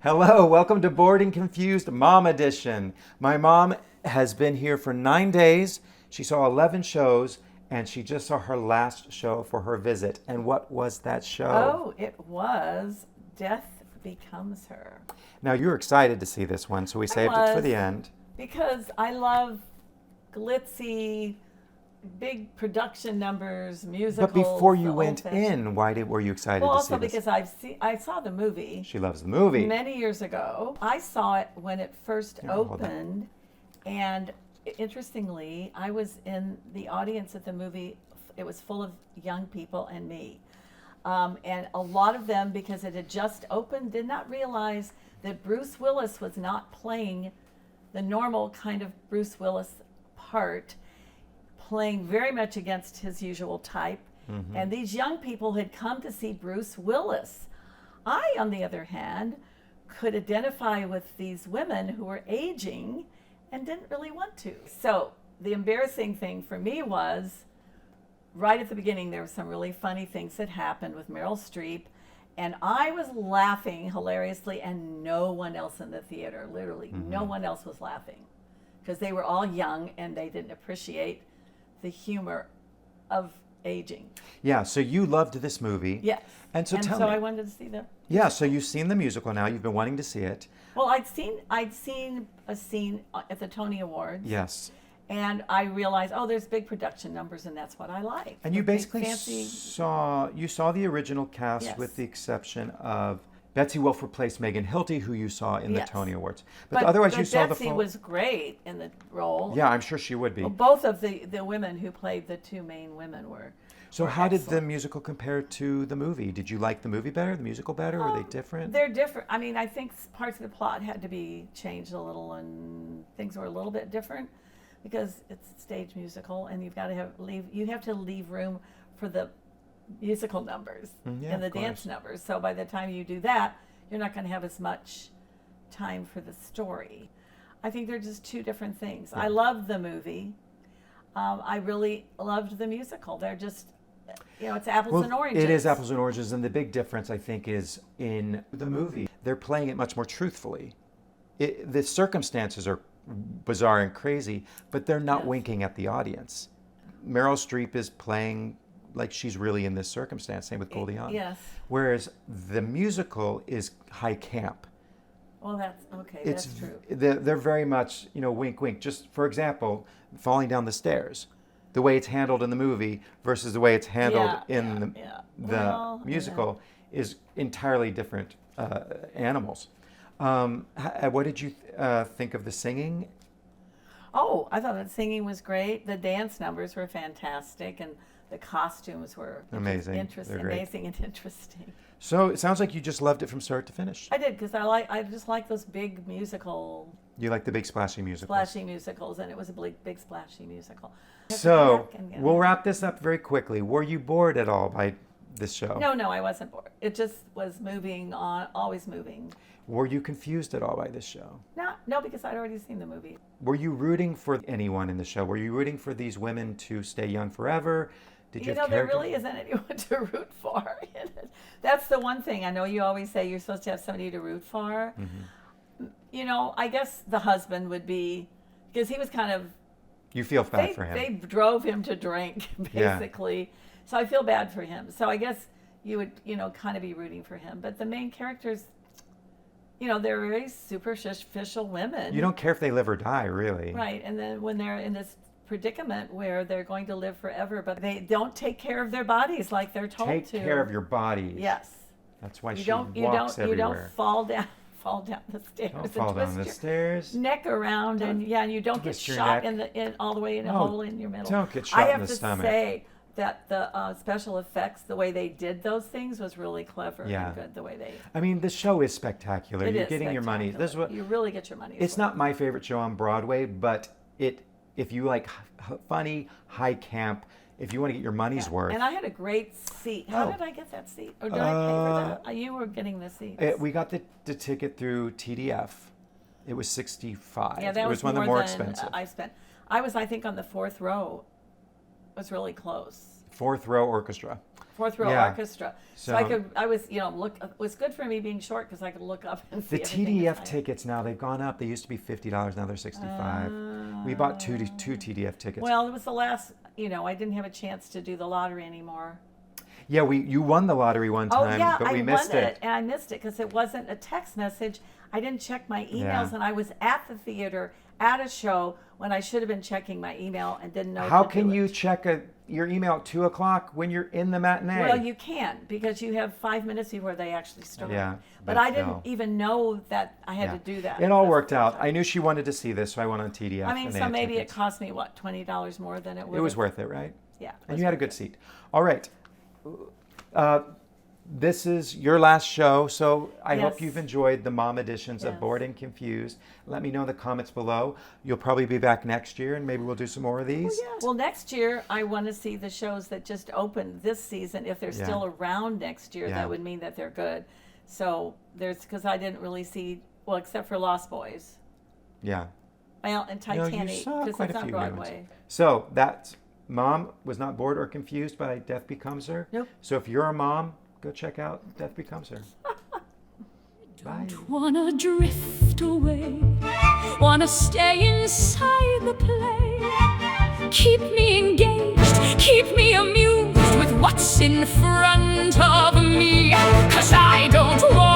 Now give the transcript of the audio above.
Hello, welcome to Bored and Confused Mom Edition. My mom has been here for 9 days. She saw 11 shows, and she just saw her last show for her visit. And what was that show? Oh, it was Death Becomes Her. Now, you're excited to see this one, so we saved it for the end. Because I love glitzy, big production numbers, musicals. But before you the went old-fashioned- in, were you excited Well, to see also this? because I saw the movie She loves the movie. many years ago. I saw it when it first Here, hold that. opened, and interestingly, I was in the audience at the movie. It was full of young people and me. And a lot of them, because it had just opened, did not realize that Bruce Willis was not playing the normal kind of Bruce Willis part, playing very much against his usual type. Mm-hmm. And these young people had come to see Bruce Willis. I, on the other hand, could identify with these women who were aging and didn't really want to. So the embarrassing thing for me was, right at the beginning, there were some really funny things that happened with Meryl Streep, and I was laughing hilariously, and no one else in the theater, literally, no one else was laughing, because they were all young and they didn't appreciate the humor of aging. Yeah, so you loved this movie. Yes. And so tell so me. I wanted to see them. Yeah, so you've seen the musical now. You've been wanting to see it. Well, I'd seen a scene at the Tony Awards. Yes. And I realized, oh, there's big production numbers, and that's what I like. And you The big basically fancy. saw the original cast Yes. with the exception of Betsy Wolfe replaced Megan Hilty, who you saw in the Yes. Tony Awards. But otherwise, you saw the Betsy full. was great in the role. Yeah, I'm sure she would be. Well, both of the women who played the two main women were. So were how did the excellent. musical compare to the movie? Did you like the movie better, the musical better? Were they different? They're different. I mean, I think parts of the plot had to be changed a little, and things were a little bit different because it's a stage musical, and you've got to leave room for the musical numbers Yeah, and the of course. dance numbers. So by the time you do that, you're not going to have as much time for the story. I think they're just two different things. I love the movie. I really loved the musical. They're just, it's apples and oranges. It is apples and oranges, and the big difference, I think, is in the movie. They're playing it much more truthfully. The circumstances are bizarre and crazy, but they're not Yes. winking at the audience. Meryl Streep is playing like she's really in this circumstance, same with Goldie Hawn. Yes. Whereas the musical is high camp. Well, that's okay. It's That's true. they're very much, wink, wink. Just for example, falling down the stairs, the way it's handled in the movie versus the way it's handled in the Well, musical is entirely different animals. What did you think of the singing? Oh, I thought the singing was great. The dance numbers were fantastic, and the costumes were Amazing. interesting, They're great. amazing and interesting. So it sounds like you just loved it from start to finish. I did because I just like those big musical, You like the big splashy musicals. splashy musicals, and it was a big splashy musical. So we'll wrap this up very quickly. Were you bored at all by this show? No, I wasn't bored. It just was moving on, always moving. Were you confused at all by this show? No, because I'd already seen the movie. Were you rooting for anyone in the show? Were you rooting for these women to stay young forever? Did you have There character- really isn't anyone to root for in it. That's the one thing. I know you always say you're supposed to have somebody to root for. I guess the husband would be, because he was kind of, You feel bad for him. they drove him to drink, Yeah. basically. So I feel bad for him. So I guess you would, kind of be rooting for him. But the main characters, they're very superficial women. You don't care if they live or die, really. Right, and then when they're in this predicament where they're going to live forever, but they don't take care of their bodies like they're told Take to. care of your bodies. Yes. That's why You she don't. You walks don't. You everywhere. don't fall down the stairs. Don't and fall down twist the your stairs. neck around, and you don't get twist your shot neck. in all the way in a No, hole in your middle. don't get shot I in have the to stomach. say that the special effects, the way they did those things, was really clever Yeah. and good. The way they. I mean, the show is spectacular. It You're is getting your money. This is what you really get your money. it's not my favorite show on Broadway, but if you like funny, high camp, if you want to get your money's worth. And I had a great seat. How Oh. did I get that seat? Or did I pay for that? You were getting the seats. We got the ticket through TDF. It was $65. Yeah, that it was one of the more than expensive. I spent. I was, I think, on the fourth row. It was really close. Fourth row orchestra. Fourth row Yeah. orchestra. So So- I was, it was good for me being short because I could look up and see The everything TDF that's tickets now, they've gone up. They used to be $50, now they're $65. We bought two TDF tickets. Well, it was the last, I didn't have a chance to do the lottery anymore. Yeah, you won the lottery one Oh, time, yeah, but we I missed won it. and I missed it because it wasn't a text message. I didn't check my emails, Yeah. and I was at the theater at a show when I should have been checking my email and didn't know How to can do you it. check your email at 2 o'clock when you're in the matinee? Well, you can because you have 5 minutes before they actually start. Yeah, But but I didn't no. even know that I had Yeah. to do that. It all That's worked the out. time. I knew she wanted to see this, so I went on TDF. I mean, and they so had maybe it tickets. cost me, what, $20 more than it would It was have? worth it, right? Yeah. it And was you had a worth good it. seat. All right. This is your last show, so I hope Yes. you've enjoyed the mom editions of Yes. Bored and Confused. Let me know in the comments below. You'll probably be back next year, and maybe we'll do some more of these. Yeah. Well, next year I want to see the shows that just opened this season. If they're Yeah. still around next year, Yeah. that would mean that they're good. So because I didn't really see, well, except for Lost Boys, Yeah. well, and No, you Titanic saw because quite it's a on few new ones. Broadway. So that's Mom was not bored or confused by Death Becomes Her. Nope. So if you're a mom, go check out Death Becomes Her. Bye. Wanna drift away, wanna stay inside the play. Keep me engaged, keep me amused with what's in front of me. 'Cause I don't want